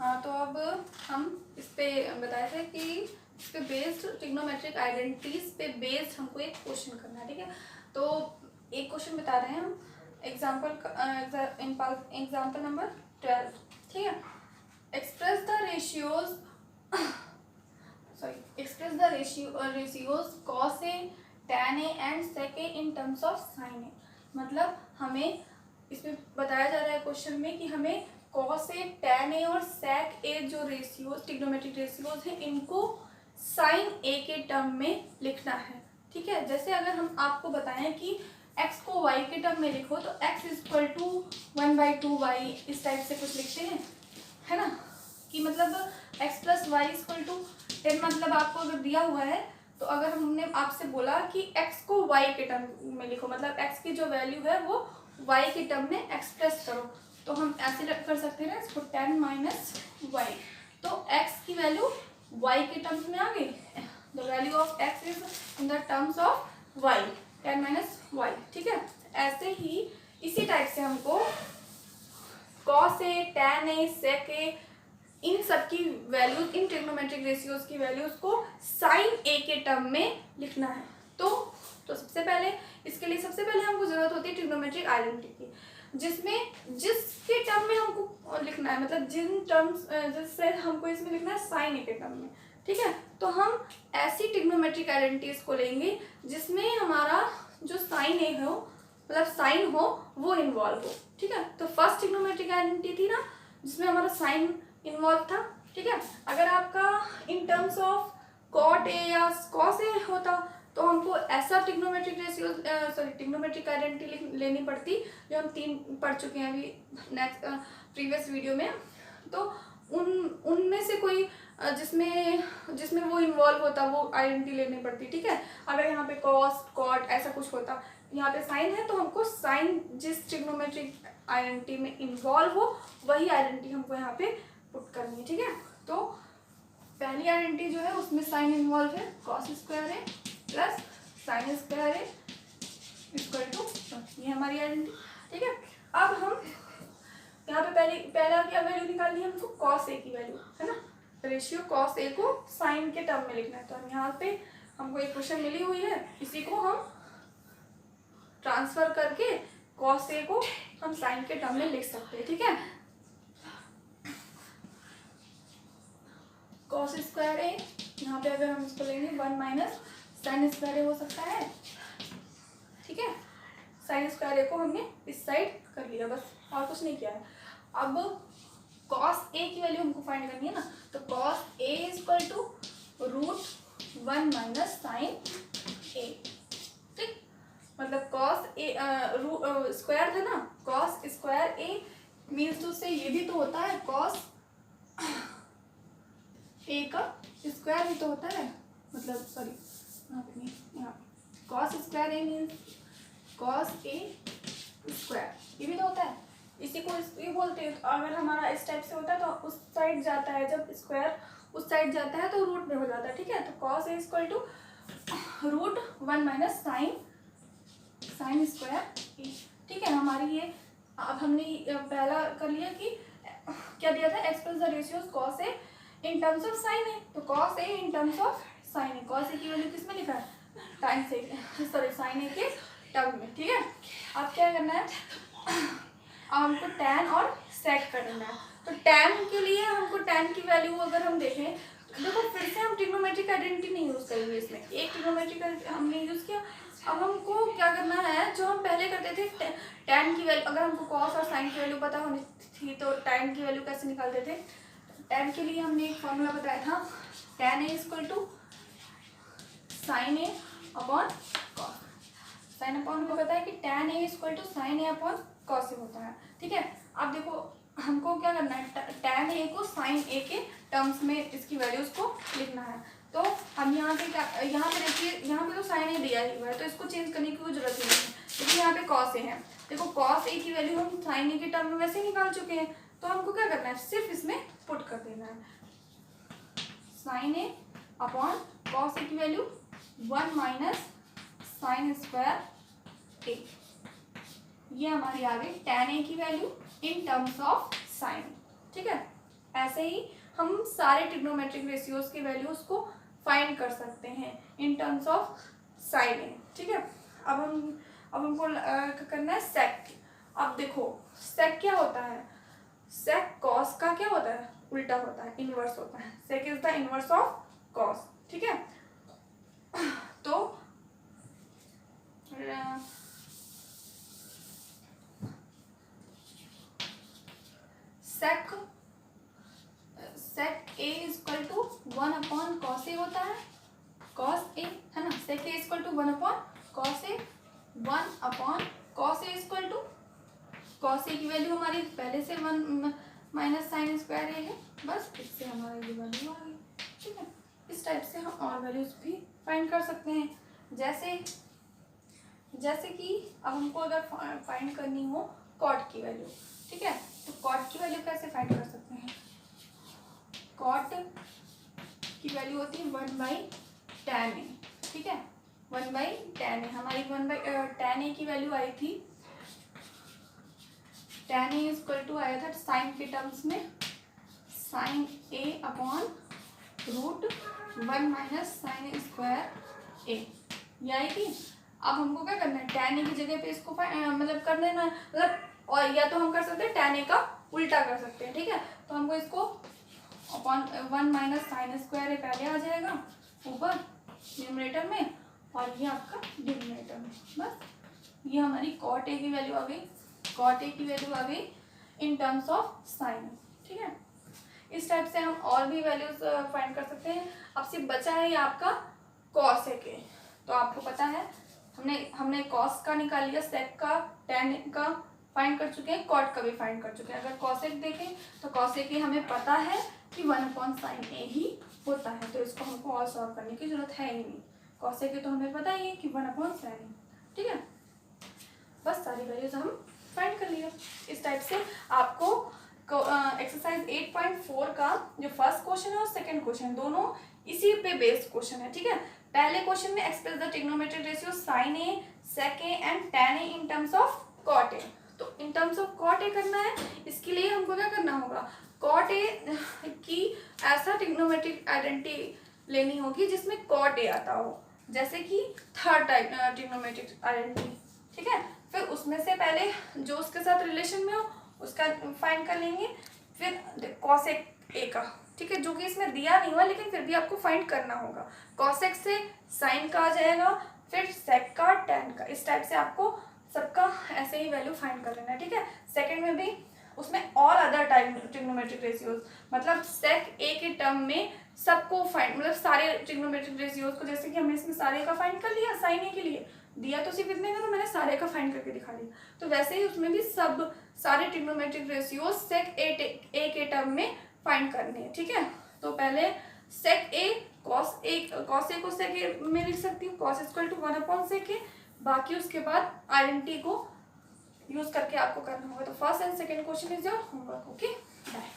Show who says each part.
Speaker 1: हाँ, तो अब हम इस पे बताए थे कि इस पे बेस्ड ट्रिग्नोमेट्रिक आइडेंटिटीज पे बेस्ड हमको एक क्वेश्चन करना है, ठीक है। तो एक क्वेश्चन बता रहे हैं हम, एग्जाम्पल नंबर 12, ठीक है। Express the ratios cos A, tan A and sec A in terms of sin ए। मतलब हमें इसमें बताया जा रहा है क्वेश्चन में कि हमें cos ए, tan ए और sec ए जो रेशियोज ट्रिग्नोमेट्रिक रेशियोज हैं इनको sin ए के टर्म में लिखना है, ठीक है। जैसे अगर हम आपको बताएं कि x को y के टर्म में लिखो तो x इक्वल टू 1/2y इस टाइप से कुछ लिखते हैं, है ना, कि मतलब x plus y equal to 10। मतलब आपको अगर दिया हुआ है तो अगर हमने आपसे बोला कि x को y के टर्म में लिखो, मतलब x की जो वैल्यू है वो y के टर्म में एक्सप्रेस करो, तो हम ऐसे कर सकते हैं इसको 10 माइनस वाई। तो x की वैल्यू y के टर्म्स में आ गई, the value of x is in the terms of y, 10 minus y, ठीक है। ऐसे ही इसी टाइप से हमको cos ए, tan ए, sec ए इन सब की वैल्यूज, इन ट्रिग्नोमेट्रिक रेशियोज की वैल्यूज को sin ए के टर्म में लिखना है। तो सबसे पहले इसके लिए सबसे पहले हमको जरूरत होती है ट्रिग्नोमेट्रिक आइडेंटिटी की, जिसमें जिसके टर्म में हमको लिखना है, मतलब जिन टर्म्स जिससे हमको इसमें लिखना है sin ए के टर्म में, ठीक है। तो हम ऐसी ट्रिग्नोमेट्रिक आइडेंटिटीज को लेंगे जिसमें हमारा जो sin ए हो, मतलब साइन हो, वो इन्वॉल्व हो, ठीक है। तो फर्स्ट ट्रिग्नोमेट्रिक आइडेंटिटी थी ना जिसमें हमारा साइन इन्वॉल्व था, ठीक है। अगर आपका in terms of cot A या कॉस ए होता तो हमको ऐसा ट्रिग्नोमेट्रिक रेशियो ट्रिग्नोमेट्रिक आइडेंटिटी लेनी पड़ती, जो हम 3 पढ़ चुके हैं अभी नेक्स्ट प्रीवियस वीडियो में। तो उनमें से कोई जिसमें वो इन्वॉल्व होता वो आइडेंटिटी लेनी पड़ती, ठीक है। अगर यहाँ पे कॉस, कॉट ऐसा कुछ होता, यहाँ पे साइन है तो हमको साइन जिस ट्रिग्नोमेट्रिक आइडेंटिटी में इन्वॉल्व हो वही आइडेंटिटी हमको यहाँ पे पुट करनी है, ठीक है। तो पहली आइडेंटिटी जो है उसमें साइन इन्वॉल्व है, कॉस स्क्वायर है प्लस साइन स्क्वायर है इक्वल टू, ये हमारी आइडेंटिटी, ठीक है। अब हम यहाँ पे पहला क्या वैल्यू निकालनी है हमको, कॉस ए की वैल्यू, है ना। रेशियो कॉस ए को साइन के टर्म में लिखना है, तो हम यहाँ पे हमको एक क्वेश्चन मिली हुई है, इसी को हम ट्रांसफर करके कॉस ए को हम साइन के टर्म में लिख सकते हैं, ठीक है। कॉस स्क्वायर ए, यहाँ पे अगर हम इसको लेंगे 1 माइनस साइन स्क्वायर ए हो सकता है, ठीक है। साइन स्क्वायर ए को हमने इस साइड कर लिया, बस और कुछ नहीं किया है। अब कॉस ए की वैल्यू हमको फाइंड करनी है ना, तो cos A equal to √1 minus sine A, ठीक। मतलब कॉस ए स्क्वायर था ना, कॉस स्क्वायर ए मीन्स तो उससे ये भी तो होता है, कॉस ए का स्क्वायर भी तो होता है, मतलब सॉरी यहाँ cos square A means cos A square, ये भी तो होता है, इसी को ये बोलते हैं। तो अगर हमारा इस टाइप से होता है तो उस साइड जाता है, जब स्क्वायर उस साइड जाता है तो रूट में हो जाता है, ठीक है। तो cos A equal to √1 minus sine square A, ठीक है। हमारी ये अब हमने पहला कर लिया कि क्या दिया था, express the ratios cos A in terms of sine A, तो cos A in terms of sine A, cos A की वैल्यू किसमें लिखा है, टाइम से, सॉरी साइन ए के टर्म में, ठीक है। अब क्या करना है, अब हमको tan और sec करना है। तो tan के लिए हमको tan की वैल्यू अगर हम देखें, देखो फिर से हम ट्रिग्नोमेट्रिक आइडेंटिटी नहीं यूज करेंगे, इसमें एक ट्रिग्नोमेट्रिक हमने यूज किया। अब हमको क्या करना है, जो हम पहले करते थे tan की वैल्यू, अगर हमको cos और sin की वैल्यू पता होनी थी तो tan की वैल्यू कैसे निकालते थे। tan के लिए हमने एक फॉर्मूला बताया था, tan A equal to sine A upon cos. Sine upon को पता है कि tan A equal to sine A upon cos A होता है, ठीक है। अब देखो हमको क्या करना है, tan ए को साइन ए के टर्म्स में इसकी वैल्यूज को लिखना है। तो हम यहाँ पे क्या, यहाँ पे देखिए, यहाँ पे तो साइन ए दिया ही हुआ है तो इसको चेंज करने की कोई जरूरत नहीं है, लेकिन यहाँ पे कॉस ए है। देखो कॉस ए की वैल्यू हम साइन ए के टर्म में वैसे निकाल चुके हैं, तो हमको क्या करना है, सिर्फ इसमें पुट कर देना है, sign A upon cos A की value 1 minus sine square A, ये हमारी आ गई tan ए की value in terms of sign, ठीक है। ऐसे ही हम सारे ट्रिग्नोमेट्रिक रेशियोज की वैल्यूज को फाइंड कर सकते हैं इन टर्म्स ऑफ साइन ए। ठीक है, अब हमको करना है सेक। अब देखो सेक क्या होता है, सेक कॉस का क्या होता है, उल्टा होता है, इनवर्स होता है। Sec is the inverse of cos. ठीक है, तो sec A is equal to 1 upon cos A होता है, कॉस ए है ना। Sec A is equal to 1 upon cos A, 1 upon cos A is equal to, cos A की value हमारी पहले से 1 माइनस साइन स्क्वायर ए है, बस इससे हमारी ये वैल्यू आ गई। ठीक है, इस टाइप से हम और वैल्यूज भी फाइंड कर सकते हैं। जैसे कि अब हमको अगर फाइंड करनी हो कॉट की वैल्यू, ठीक है, तो कॉट की वैल्यू कैसे फाइंड कर सकते हैं। कॉट की वैल्यू होती है 1/tan ए। ठीक है, 1/tan ए, हमारी 1/tan ए की वैल्यू आई थी, tan A is equal to आया था साइन के टर्म्स में sine A upon root 1 minus sine square A, ये आई थी। अब हमको क्या करना है, tan ए की जगह पे इसको मतलब कर देना, मतलब और या तो हम कर सकते हैं tan ए का उल्टा कर सकते हैं। ठीक है, तो हमको इसको अपॉन 1 माइनस साइन स्क्वायर ए पहले आ जाएगा ऊपर न्यूमरेटर में, और ये आपका डिनोमिनेटर में। बस ये हमारी कॉट ए की वैल्यू आ गई, कॉट ए की वैल्यू आ गई इन टर्म्स ऑफ साइन। ठीक है, इस टाइप से हम और भी वैल्यूज फाइंड कर सकते हैं। अब सिर्फ बचा है ये आपका कॉस ए के, तो आपको पता है हमने कॉस का निकाल लिया, सेक का, टेन का फाइंड कर चुके हैं, कॉट का भी फाइंड कर चुके हैं। अगर कॉसेक देखें तो कॉसेक की हमें पता है कि 1 अपॉन साइन ए ही होता है, तो इसको हमको और सॉल्व करने की जरूरत है ही नहीं। कॉसेक की तो हमें पता ही है कि 1 अपॉन साइन। ठीक है, बस सारी वैल्यूज हम फाइंड कर लिए। इस टाइप से आपको एक्सरसाइज 8.4 का जो फर्स्ट क्वेश्चन है और सेकंड क्वेश्चन दोनों इसी पे बेस्ड क्वेश्चन है। ठीक है, पहले क्वेश्चन में express the trigonometric ratio sine A, sec A and tan A in terms of cot A. तो in terms of cot A करना है, इसके लिए हमको क्या करना होगा, कॉट ए की ऐसा ट्रिग्नोमेट्रिक आइडेंटिटी लेनी होगी जिसमें कॉट ए आता हो, जैसे कि थर्ड टाइप ट्रिग्नोमेट्रिक आइडेंटिटी। ठीक है, फिर उसमें से पहले जो उसके साथ रिलेशन में हो उसका फाइंड कर लेंगे, फिर कॉसेक ए का। ठीक है, जो कि इसमें दिया नहीं हुआ लेकिन फिर भी आपको फाइंड करना होगा। कॉसेक से साइन का आ जाएगा, फिर सेक का, टैन का, इस टाइप से आपको सबका ऐसे ही वैल्यू फाइंड कर लेना है। ठीक है, सेकंड में भी उसमें और अदर टाइप ट्रिग्नोमेट्रिक रेशियोज, मतलब सेक ए के टर्म में सबको फाइंड, मतलब सारे ट्रिग्नोमेट्रिक रेशियोज को, जैसे कि हमने इसमें सारे का फाइंड कर लिया, साइन ए के लिए दिया तो सिर्फ इतने का, तो मैंने सारे का फाइंड करके दिखा दिया। तो वैसे ही उसमें भी सब सारे ट्रिग्नोमेट्रिक रेशियोज सेक ए के टर्म में फाइंड करने हैं। ठीक है, तो पहले सेक ए कॉस ए को सेक ए में लिख सकती हूँ, cos equal to 1 upon sec A. बाकी उसके बाद आइडेंटिटी को यूज करके आपको करना होगा। तो first and second question is your homework. Okay, bye.